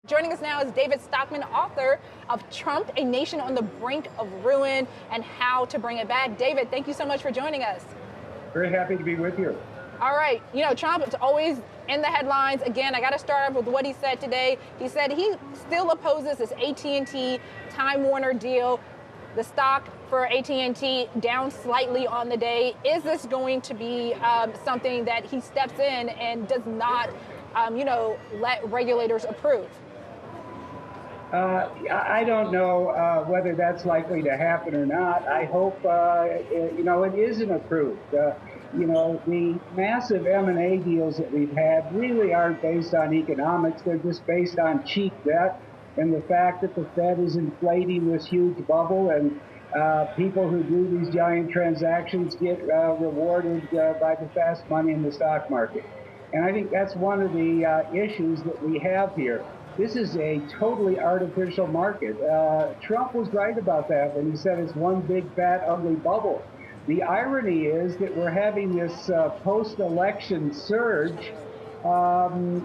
Joining us now is David Stockman, author of Trump, A Nation on the Brink of Ruin and How to Bring It Back. David, thank you so much for joining us. Very happy to be with you. All right, Trump is always in the headlines. Again, I got to start off with what he said today. He said he still opposes this AT&T Time Warner deal. The stock for AT&T down slightly on the day. Is this going to be something that he steps in and does not, let regulators approve? I don't know whether that's likely to happen or not. I hope, it isn't approved. The massive M&A deals that we've had really aren't based on economics. They're just based on cheap debt and the fact that the Fed is inflating this huge bubble, and people who do these giant transactions get rewarded by the fast money in the stock market. And I think that's one of the issues that we have here. This is a totally artificial market. Trump was right about that when he said it's one big, fat, ugly bubble. The irony is that we're having this post-election surge, after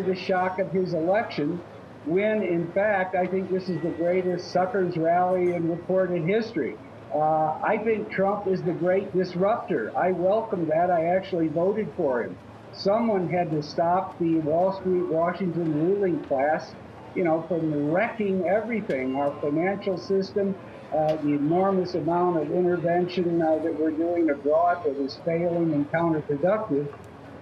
the shock of his election, when, in fact, I think this is the greatest suckers rally in recorded history. I think Trump is the great disruptor. I welcome that. I actually voted for him. Someone had to stop the Wall Street, Washington ruling class, from wrecking everything, our financial system, the enormous amount of intervention that we're doing abroad that is failing and counterproductive.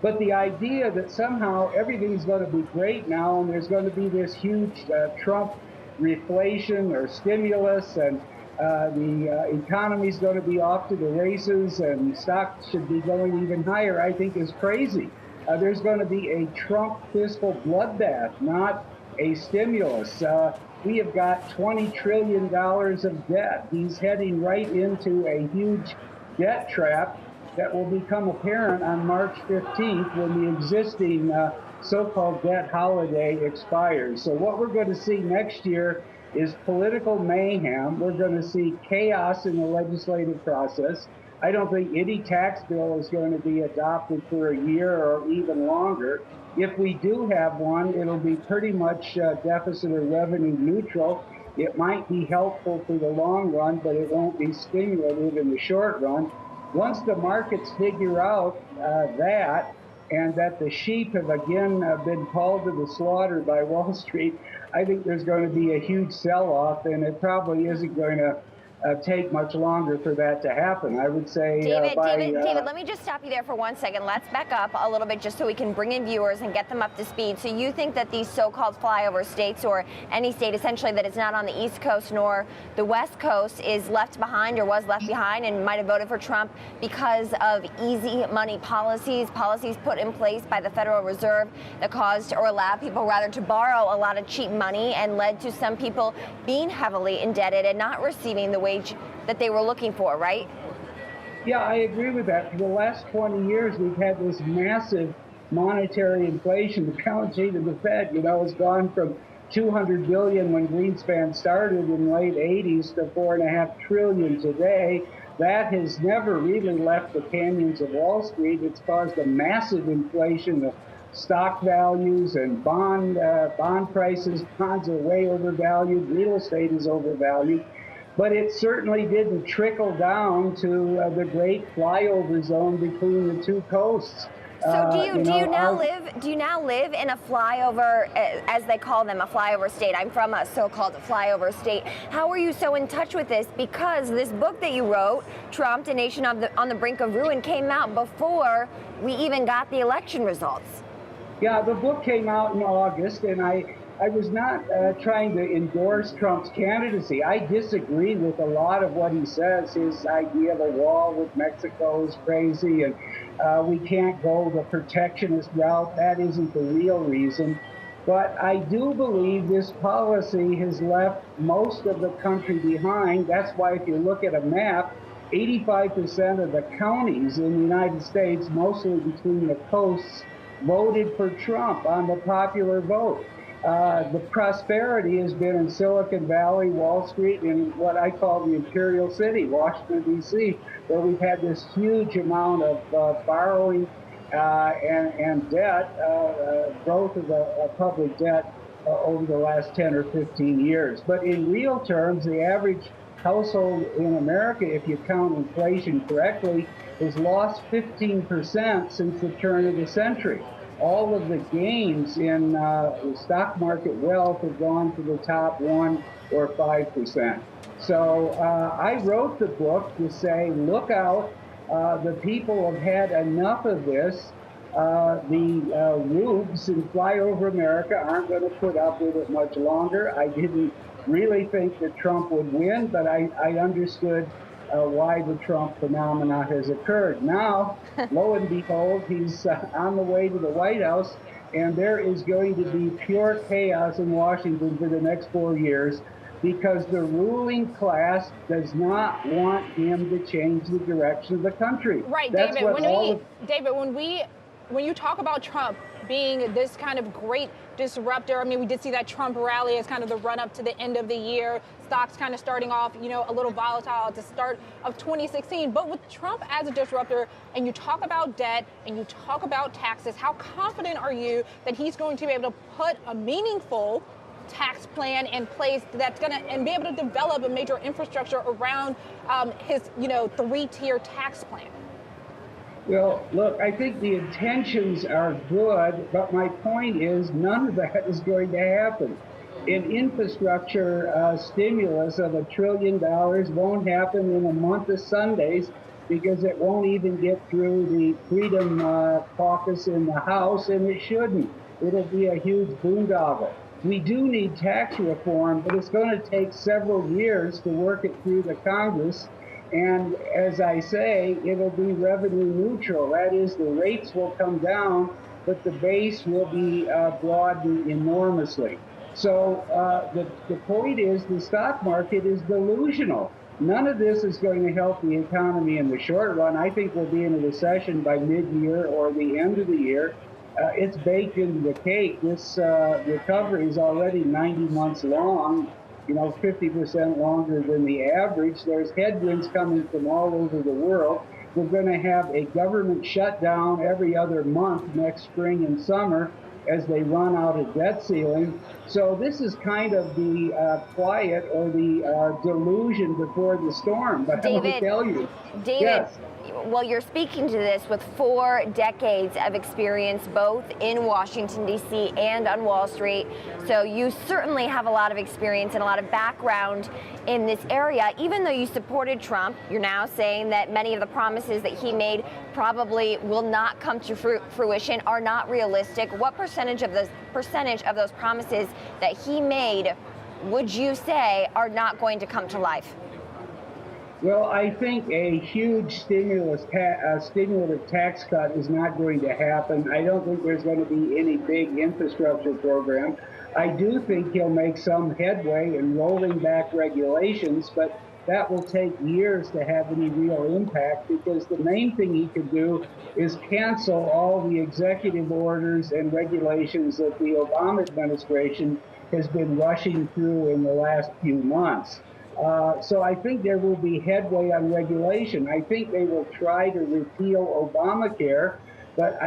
But the idea that somehow everything's going to be great now and there's going to be this huge Trump reflation or stimulus, and the economy's going to be off to the races and stocks should be going even higher, I think is crazy. There's going to be a Trump fiscal bloodbath, not a stimulus. We have got $20 trillion of debt. He's heading right into a huge debt trap that will become apparent on March 15th when the existing so-called debt holiday expires. So what we're going to see next year is political mayhem. We're going to see chaos in the legislative process. I don't think any tax bill is going to be adopted for a year or even longer. If we do have one, it'll be pretty much deficit or revenue neutral. It might be helpful for the long run, but it won't be stimulative in the short run. Once the markets figure out that, and that the sheep have again been called to the slaughter by Wall Street, I think there's going to be a huge sell-off, and it probably isn't going to take much longer for that to happen. I would say David, let me just stop you there for 1 second. Let's back up a little bit just so we can bring in viewers and get them up to speed. So you think that these so-called flyover states, or any state essentially that is not on the East Coast nor the West Coast, is left behind or was left behind and might have voted for Trump because of easy money policies put in place by the Federal Reserve that caused, or allowed people rather, to borrow a lot of cheap money and led to some people being heavily indebted and not receiving the wage that they were looking for, right? Yeah, I agree with that. For the last 20 years, we've had this massive monetary inflation. The balance sheet of the Fed, has gone from $200 billion when Greenspan started in the late 80s to $4.5 trillion today. That has never really left the canyons of Wall Street. It's caused a massive inflation of stock values and bond prices. Bonds are way overvalued. Real estate is overvalued. But it certainly didn't trickle down to the great flyover zone between the two coasts. So do you now live in a flyover, as they call them, a flyover state? I'm from a so-called flyover state. How are you so in touch with this? Because this book that you wrote, Trump, A Nation on the Brink of Ruin, came out before we even got the election results. Yeah, the book came out in August, and I was not trying to endorse Trump's candidacy. I disagree with a lot of what he says. His idea of a wall with Mexico is crazy, and we can't go the protectionist route. That isn't the real reason. But I do believe this policy has left most of the country behind. That's why if you look at a map, 85% of the counties in the United States, mostly between the coasts, voted for Trump on the popular vote. The prosperity has been in Silicon Valley, Wall Street, and what I call the Imperial City, Washington, D.C., where we've had this huge amount of borrowing and debt, growth of the public debt. over the last 10 or 15 years. But in real terms, the average household in America, if you count inflation correctly, has lost 15% since the turn of the century. All of the gains in the stock market wealth have gone to the top 1 or 5%. So I wrote the book to say, look out, the people have had enough of this. The rubes in Flyover America aren't going to put up with it much longer. I didn't really think that Trump would win, but I understood why the Trump phenomena has occurred. Now, lo and behold, he's on the way to the White House, and there is going to be pure chaos in Washington for the next 4 years because the ruling class does not want him to change the direction of the country. Right, That's David. what When you talk about Trump being this kind of great disruptor, I mean, we did see that Trump rally as kind of the run-up to the end of the year. Stocks kind of starting off, a little volatile at the start of 2016. But with Trump as a disruptor, and you talk about debt, and you talk about taxes, how confident are you that he's going to be able to put a meaningful tax plan in place that's going to and be able to develop a major infrastructure around his, three-tier tax plan? Well, look, I think the intentions are good, but my point is none of that is going to happen. An infrastructure stimulus of $1 trillion won't happen in a month of Sundays because it won't even get through the Freedom Caucus in the House, and it shouldn't. It'll be a huge boondoggle. We do need tax reform, but it's going to take several years to work it through the Congress. And as I say, it'll be revenue neutral. That is, the rates will come down, but the base will be broadened enormously. So the point is the stock market is delusional. None of this is going to help the economy in the short run. I think we'll be in a recession by mid-year or the end of the year. It's baked into the cake. This recovery is already 90 months long, 50% longer than the average. There's headwinds coming from all over the world. We're going to have a government shutdown every other month next spring and summer as they run out of debt ceiling. So this is kind of the quiet or the delusion before the storm. But I will tell you, David, yes. Well, you're speaking to this with 4 decades of experience, both in Washington, D.C. and on Wall Street. So you certainly have a lot of experience and a lot of background in this area. Even though you supported Trump, you're now saying that many of the promises that he made probably will not come to fruition, are not realistic. What percentage of those promises that he made would you say are not going to come to life? Well, I think a huge stimulative tax cut is not going to happen. I don't think there's going to be any big infrastructure program. I do think he'll make some headway in rolling back regulations, but that will take years to have any real impact because the main thing he could do is cancel all the executive orders and regulations that the Obama administration has been rushing through in the last few months. So I think there will be headway on regulation. I think they will try to repeal Obamacare, but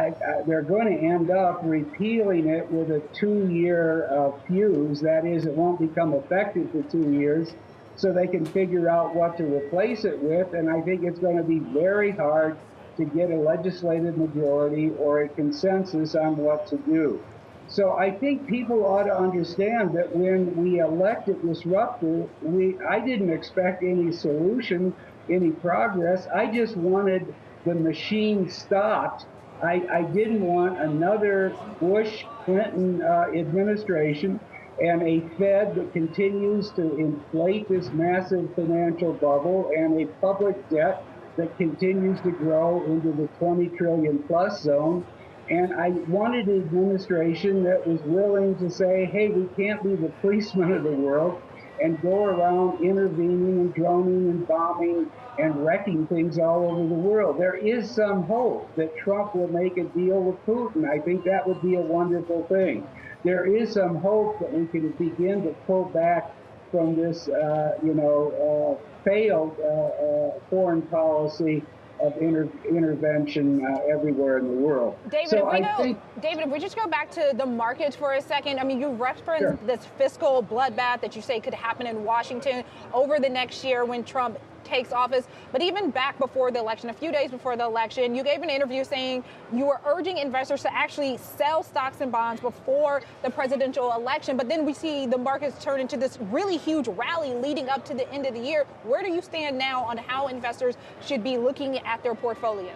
they're going to end up repealing it with a 2-year fuse. That is, it won't become effective for 2 years, so they can figure out what to replace it with. And I think it's going to be very hard to get a legislative majority or a consensus on what to do. So I think people ought to understand that when we elected disruptor, I didn't expect any solution, any progress. I just wanted the machine stopped. I didn't want another Bush-Clinton administration and a Fed that continues to inflate this massive financial bubble and a public debt that continues to grow into the 20 trillion plus zone. And I wanted an administration that was willing to say, hey, we can't be the policeman of the world and go around intervening and droning and bombing and wrecking things all over the world. There is some hope that Trump will make a deal with Putin. I think that would be a wonderful thing. There is some hope that we can begin to pull back from this, failed foreign policy of intervention everywhere in the world. David, So David, if we just go back to the markets for a second, I mean, you referenced Sure. this fiscal bloodbath that you say could happen in Washington over the next year when Trump takes office. But even back before the election, a few days before the election, you gave an interview saying you were urging investors to actually sell stocks and bonds before the presidential election. But then we see the markets turn into this really huge rally leading up to the end of the year. Where do you stand now on how investors should be looking at their portfolios?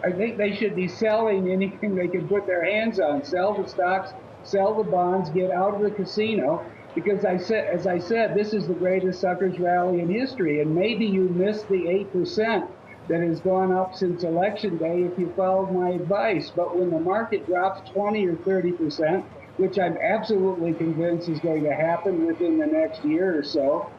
I think they should be selling anything they can put their hands on. Sell the stocks, sell the bonds, get out of the casino. Because as I said, this is the greatest suckers rally in history. And maybe you missed the 8% that has gone up since Election Day if you followed my advice. But when the market drops 20 or 30%, which I'm absolutely convinced is going to happen within the next year or so,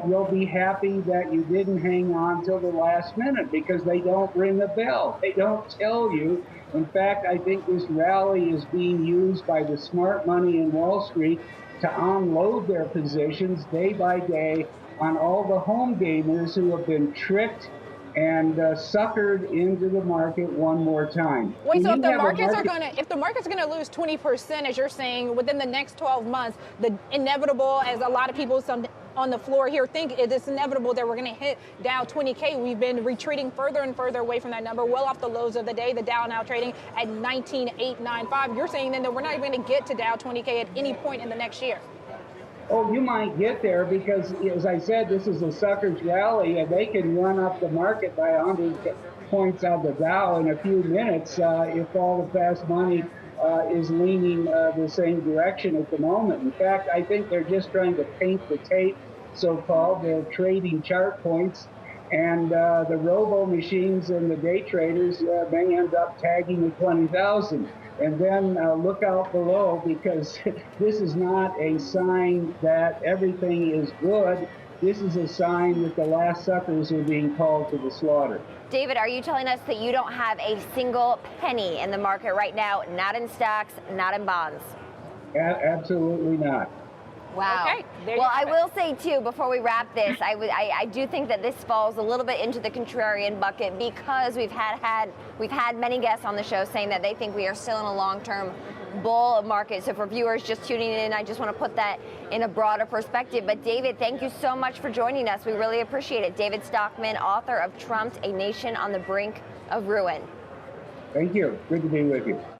you'll be happy that you didn't hang on till the last minute, because they don't ring a bell. They don't tell you. In fact, I think this rally is being used by the smart money in Wall Street to unload their positions day by day on all the home gamers who have been tricked and suckered into the market one more time. Wait, so if the markets are going to lose 20%, as you're saying, within the next 12 months, the inevitable, as a lot of people on the floor here think, it is inevitable that we're going to hit Dow 20K. We've been retreating further and further away from that number, well off the lows of the day. The Dow now trading at 19,895. You're saying then that we're not even going to get to Dow 20K at any point in the next year. Oh, you might get there because, as I said, this is a suckers rally, and they can run up the market by 100 points on the Dow in a few minutes if all the fast money is leaning the same direction at the moment. In fact, I think they're just trying to paint the tape, so-called. They're trading chart points, and the robo machines and the day traders may end up tagging the 20,000. And then look out below, because this is not a sign that everything is good. This is a sign that the last suckers are being called to the slaughter. David, are you telling us that you don't have a single penny in the market right now, not in stocks, not in bonds? Absolutely not. Wow. Okay, well, I will say, too, before we wrap this, I do think that this falls a little bit into the contrarian bucket, because we've had many guests on the show saying that they think we are still in a long-term bull market. So for viewers just tuning in, I just want to put that in a broader perspective. But David, thank you so much for joining us. We really appreciate it. David Stockman, author of Trump's A Nation on the Brink of Ruin. Thank you. Good to be with you.